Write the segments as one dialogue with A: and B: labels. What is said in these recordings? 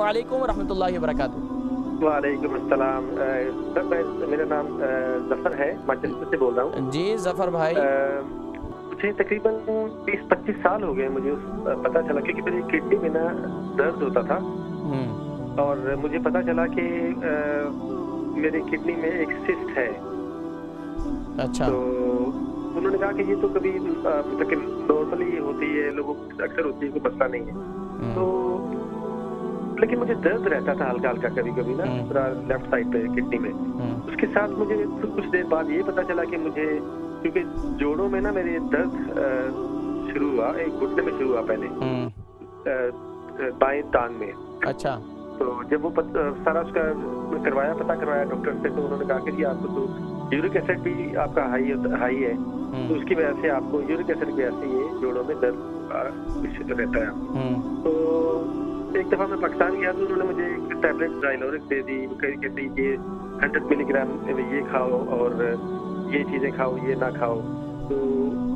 A: وعلیکم ورحمۃ اللہ وبرکاتہ۔
B: وعلیکم السلام سر، میرا نام ظفر ہے، مانچسٹر سے بول رہا ہوں۔
A: جی ظفر بھائی،
B: مجھے تقریباً 20-25 سال ہو گئے مجھے پتہ چلا، کیونکہ میری کڈنی میں نا درد ہوتا تھا اور مجھے پتہ چلا کہ میری کڈنی میں ایک سسٹ ہے۔
A: اچھا،
B: تو انہوں نے کہا کہ یہ تو کبھی مطلب کہ نارملی ہوتی ہے، لوگوں کو اکثر ہوتی ہے، کوئی مسئلہ نہیں ہے۔ تو لیکن مجھے درد رہتا تھا ہلکا ہلکا کبھی کبھی نا پورا لیفٹ سائڈ پہ کڈنی میں۔ اس کے ساتھ مجھے کچھ دیر بعد یہ پتا چلا کہ مجھے، کیونکہ جوڑوں میں نا میرے درد شروع ہوا، ایک گھٹنے میں شروع ہوا پہلے، بائیں ٹانگ میں۔
A: اچھا،
B: تو جب وہ سارا اس کا پتہ کروایا ڈاکٹر سے، تو انہوں نے کہا کہ جی آپ کو تو یورک ایسڈ بھی آپ کا ہائی ہے، تو اس کی وجہ سے آپ کو یورک ایسڈ کی وجہ سے یہ جوڑوں میں درد رہتا ہے۔ تو ایک دفعہ میں پاکستان گیا تو انہوں نے مجھے ایک ٹیبلٹ ڈائلورک دے دی، کہتے یہ 100 ملی گرام یہ کھاؤ اور یہ چیزیں کھاؤ، یہ نہ کھاؤ۔ تو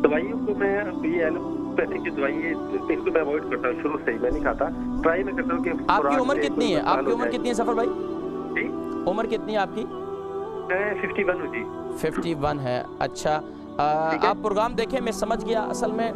B: دوائیوں کو میں یہ ایلوپیتھک کی دوائی ہے ان کو میں اوائڈ کرتا ہوں، شروع سے ہی میں نہیں کھاتا، ٹرائی میں کرتا ہوں کہ
A: آپ کی عمر کتنی ہے؟ آپ کی عمر کتنی ہے ظفر بھائی؟
B: جی
A: عمر کتنی ہے آپ کی؟
B: میں 51 ہوں جی۔
A: 51 ہے، اچھا۔ آپ پروگرام دیکھیں، میں سمجھ گیا اصل میں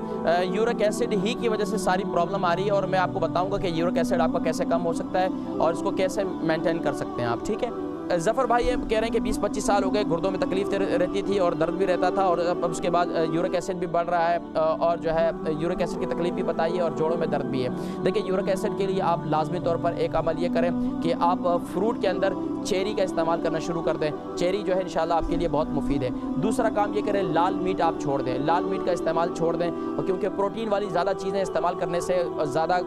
A: یورک ایسڈ ہی کی وجہ سے ساری پرابلم آ رہی ہے، اور میں آپ کو بتاؤں گا کہ یورک ایسڈ آپ کا کیسے کم ہو سکتا ہے اور اس کو کیسے مینٹین کر سکتے ہیں آپ، ٹھیک ہے؟ ظفر بھائی یہ کہہ رہے ہیں کہ 20-25 سال ہو گئے، گردوں میں تکلیف رہتی تھی اور درد بھی رہتا تھا، اور اب اس کے بعد یورک ایسڈ بھی بڑھ رہا ہے، اور جو ہے یورک ایسڈ کی تکلیف بھی بتائیے اور جوڑوں میں درد بھی ہے۔ دیکھیں یورک ایسڈ کے لیے آپ لازمی طور پر ایک عمل یہ کریں کہ آپ فروٹ کے اندر چیری کا استعمال کرنا شروع کر دیں، چیری جو ہے انشاءاللہ آپ کے لیے بہت مفید ہے۔ دوسرا کام یہ کریں، لال میٹ آپ چھوڑ دیں، لال میٹ کا استعمال چھوڑ دیں، کیونکہ پروٹین والی زیادہ چیزیں استعمال کرنے سے، زیادہ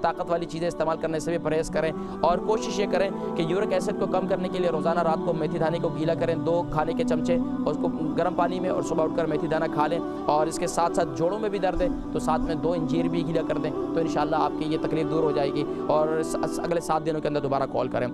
A: طاقت والی چیزیں استعمال کرنے سے بھی پرہیز کریں، اور کوشش یہ کریں کہ یورک ایسڈ کو کم کرنے کے لیے روزانہ رات کو میتھی دانے کو گیلا کریں 2 کھانے کے چمچے، اور اس کو گرم پانی میں، اور صبح اٹھ کر میتھی دانہ کھا لیں، اور اس کے ساتھ ساتھ جوڑوں میں بھی درد ہے تو ساتھ میں 2 انجیر بھی گیلا کر دیں، تو انشاءاللہ آپ کی یہ تکلیف دور ہو جائے گی، اور اگلے 7 دنوں کے اندر دوبارہ کال کریں۔